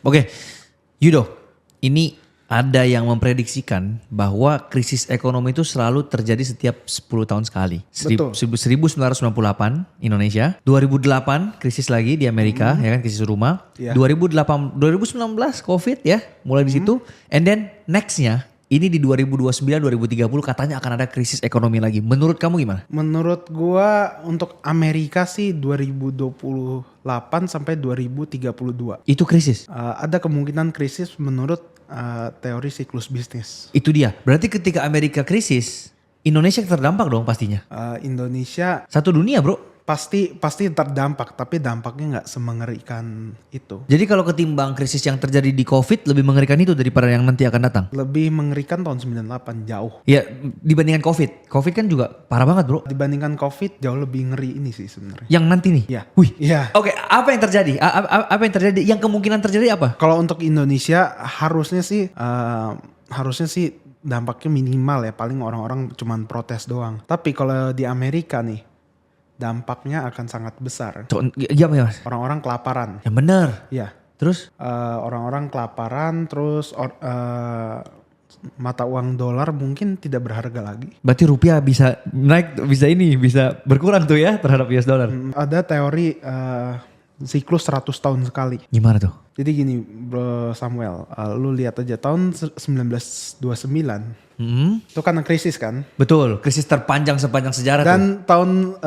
Oke, Yudo, ini ada yang memprediksikan bahwa krisis ekonomi itu selalu terjadi setiap 10 tahun sekali. Betul. 1998 Indonesia, 2008 krisis lagi di Amerika, ya kan, krisis rumah. Iya. 2019 Covid ya, mulai di situ. And then nextnya ini di 2029-2030 katanya akan ada krisis ekonomi lagi. Menurut kamu gimana? Menurut gua untuk Amerika sih 2028 sampai 2032. Itu krisis. Ada kemungkinan krisis menurut teori siklus bisnis. Itu dia. Berarti ketika Amerika krisis, Indonesia terdampak dong pastinya. Indonesia Satu dunia bro. pasti terdampak, tapi dampaknya nggak semengerikan itu. Jadi kalau ketimbang krisis yang terjadi di Covid lebih mengerikan itu daripada yang nanti akan datang. Lebih mengerikan tahun 98 jauh. Ya dibandingkan Covid. Covid kan juga parah banget bro. Dibandingkan COVID jauh lebih ngeri ini sih sebenarnya. Yang nanti nih. Iya. Wih. Iya. Oke, apa yang terjadi? Apa yang terjadi? Yang kemungkinan terjadi apa? Kalau untuk Indonesia harusnya sih dampaknya minimal ya, paling orang-orang cuman protes doang. Tapi kalau di Amerika nih dampaknya akan sangat besar. Iya mas. Orang-orang kelaparan. Yang benar. Ya. Terus? Orang-orang kelaparan, terus mata uang dolar mungkin tidak berharga lagi. Berarti rupiah bisa naik, bisa berkurang tuh ya terhadap US dollar. Ada teori siklus 100 tahun sekali. Gimana tuh? Jadi gini Bro Samuel, lu lihat aja tahun 1929 itu kan krisis kan. Betul, krisis terpanjang sepanjang sejarah tuh. Dan tahun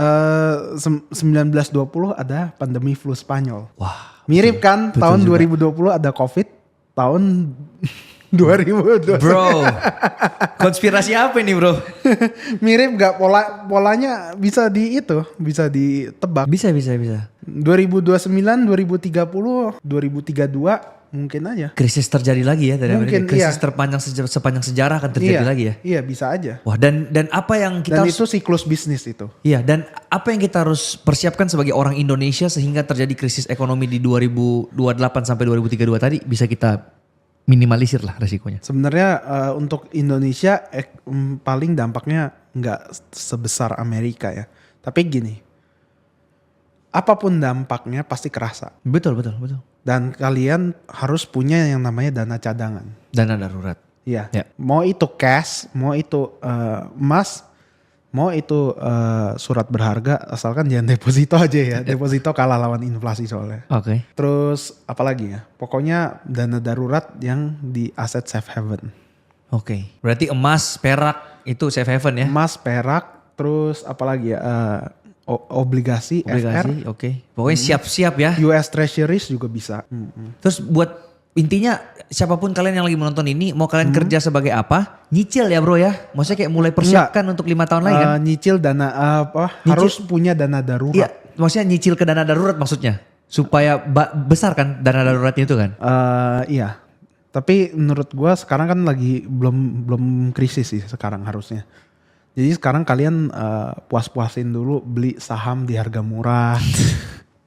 1920 ada pandemi flu Spanyol. Wah. Mirip kan, betul tahun juga. 2020 ada COVID, tahun 2021. Bro, konspirasi apa ini bro? Mirip gak polanya bisa ditebak. Bisa. 2029, 2030, 2032 mungkin aja. Krisis terjadi lagi ya dari Mungkin, Amerika. Krisis iya. terpanjang sepanjang sejarah akan terjadi lagi ya. Iya bisa aja. Wah dan apa yang kita Dan harus, itu siklus bisnis itu. iya dan apa yang kita harus persiapkan sebagai orang Indonesia sehingga terjadi krisis ekonomi di 2028 sampai 2032 tadi bisa kita minimalisir lah resikonya. Sebenarnya untuk Indonesia paling dampaknya nggak sebesar Amerika ya. Tapi gini, apapun dampaknya pasti kerasa. Betul. Dan kalian harus punya yang namanya dana cadangan. Dana darurat. Iya. Ya. Mau itu cash, mau itu emas, mau itu surat berharga, asalkan jangan deposito aja ya. Deposito kalah lawan inflasi soalnya. Oke. Terus apalagi ya? Pokoknya dana darurat yang di aset safe haven. Oke. Berarti emas, perak itu safe haven ya? Emas, perak, terus apalagi ya? Obligasi, FR. Oke. Pokoknya siap-siap ya. US Treasuries juga bisa. Terus buat intinya siapapun kalian yang lagi menonton ini mau kalian kerja sebagai apa? Nyicil ya bro ya. Maksudnya kayak mulai persiapkan untuk 5 tahun lagi kan? Nyicil dana harus punya dana darurat. Iya, maksudnya nyicil ke dana darurat maksudnya. Supaya besar kan dana daruratnya itu kan? Iya. Tapi menurut gua sekarang kan lagi belum krisis sih sekarang harusnya. Jadi sekarang kalian puas-puasin dulu beli saham di harga murah.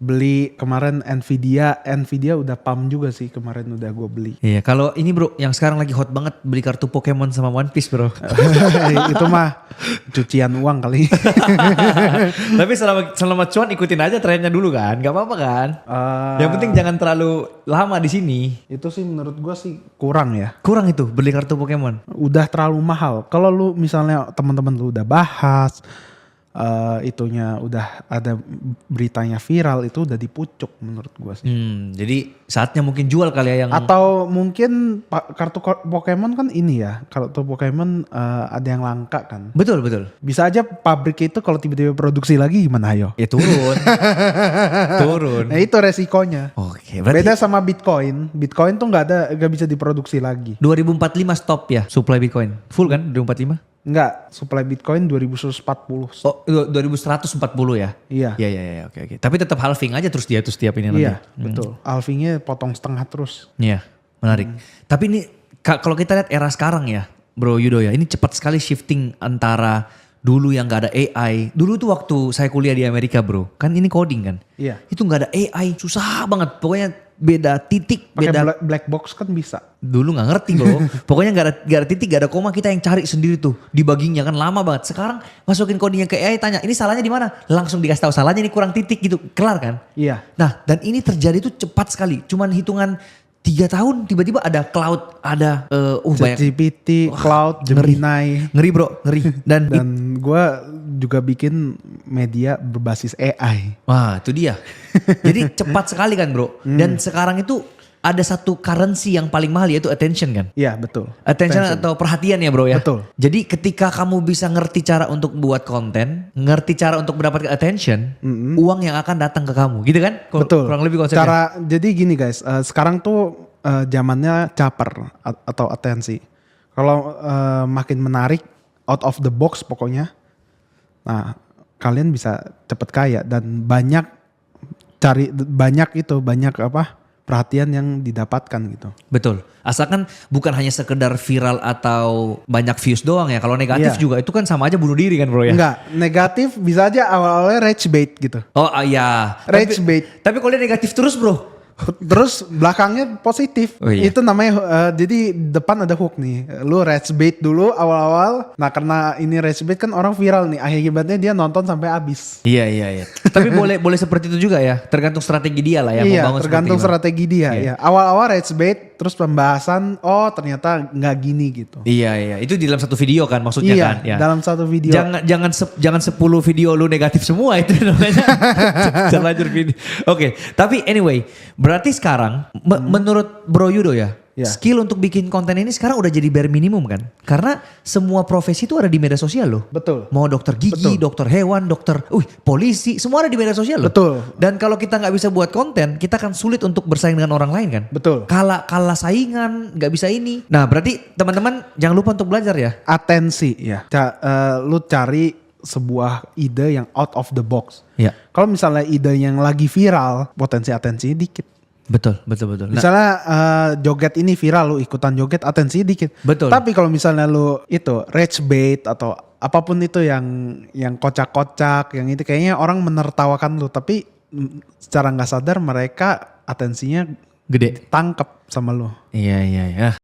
Beli kemarin Nvidia udah pump juga sih kemarin udah gue beli. Iya, kalau ini bro yang sekarang lagi hot banget beli kartu Pokemon sama One Piece bro. Itu mah cucian uang kali. Tapi selama cuan ikutin aja trennya dulu kan, nggak apa-apa kan. Yang penting jangan terlalu lama di sini. Itu sih menurut gue sih kurang ya. Kurang itu beli kartu Pokemon. Udah terlalu mahal. Kalau lu misalnya teman-teman lu udah bahas, itunya udah ada beritanya viral, itu udah dipucuk menurut gua sih. Jadi saatnya mungkin jual kali ya yang atau mungkin kartu Pokemon kan ini ya, kartu Pokemon ada yang langka kan. Betul. Bisa aja pabrik itu kalau tiba-tiba produksi lagi gimana ayo? Ya turun. Nah itu resikonya. Oke, berarti beda sama Bitcoin. Bitcoin tuh nggak bisa diproduksi lagi. 2045 stop ya supply Bitcoin. Full kan 2045? Enggak, supply Bitcoin 2140. Oh, 2140 ya? Iya. Iya, oke. Tapi tetap halving aja terus setiap ini nanti. Iya, betul. Halvingnya potong setengah terus. Iya, menarik. Tapi ini kalau kita lihat era sekarang ya, Bro Yudo ya, ini cepat sekali shifting antara dulu yang gak ada AI. Dulu tuh waktu saya kuliah di Amerika bro, kan ini coding kan? Iya. Itu gak ada AI, susah banget. Pokoknya beda titik, pakai beda black box kan bisa. Dulu nggak ngerti bro. Pokoknya gak ada titik, gak ada koma, kita yang cari sendiri tuh. Debuggingnya kan lama banget. Sekarang masukin codingnya ke AI, tanya ini salahnya di mana? Langsung dikasih tahu salahnya, ini kurang titik gitu, kelar kan? Iya. Nah dan ini terjadi tuh cepat sekali. Cuman hitungan 3 tahun tiba-tiba ada cloud, ada banyak. ChatGPT, Cloud, Gemini. Ngeri bro, ngeri. Dan gue juga bikin media berbasis AI. wah itu dia. Jadi cepat sekali kan bro. Dan sekarang itu ada satu currency yang paling mahal yaitu attention kan. Iya betul. Attention atau perhatian ya bro ya. Betul. Jadi ketika kamu bisa ngerti cara untuk buat konten, ngerti cara untuk mendapatkan attention, uang yang akan datang ke kamu, gitu kan? Betul. Kurang lebih konsepnya. Jadi gini guys, sekarang tuh zamannya caper atau atensi. Kalau makin menarik, out of the box pokoknya, nah kalian bisa cepet kaya dan banyak perhatian yang didapatkan gitu. Betul. Asalkan bukan hanya sekedar viral atau banyak views doang ya. Kalau negatif Iya. juga itu kan sama aja bunuh diri kan bro ya. Enggak, negatif bisa aja awal-awalnya rage bait gitu. Oh iya. Rage bait. Tapi kalau dia negatif terus bro. Terus belakangnya positif. Oh iya. Itu namanya jadi depan ada hook nih. Lu rage bait dulu awal-awal. Nah karena ini rage bait kan orang viral nih. Akibatnya dia nonton sampai habis. Iya. Tapi boleh seperti itu juga ya. Tergantung strategi dia lah ya. Iya, membangun tergantung seperti strategi dia. Iya. Ya. Awal-awal rage bait, terus pembahasan. Oh ternyata nggak gini gitu. Iya. Itu di dalam satu video kan maksudnya Iya, kan. Ya. dalam satu video. Jangan 10 video lu negatif semua itu namanya. Terlanjur video. Oke, tapi anyway, berarti sekarang menurut Bro Yudo ya, Ya. skill untuk bikin konten ini sekarang udah jadi bare minimum kan? Karena semua profesi itu ada di media sosial loh. Betul. Mau dokter gigi, Betul. dokter hewan, polisi, semua ada di media sosial loh. Betul. Dan kalau kita nggak bisa buat konten, kita akan sulit untuk bersaing dengan orang lain kan? Betul. Kalah saingan, nggak bisa ini. Nah berarti teman-teman jangan lupa untuk belajar ya. Atensi ya. Lu cari sebuah ide yang out of the box. Ya. Kalau misalnya ide yang lagi viral, potensi atensinya dikit. Betul. Nah, Misalnya joget ini viral, lu ikutan joget, atensinya dikit. Betul. Tapi kalau misalnya lu itu rage bait atau apapun itu yang kocak-kocak, yang itu kayaknya orang menertawakan lu, tapi secara nggak sadar mereka atensinya gede. tangkep sama lu. Iya.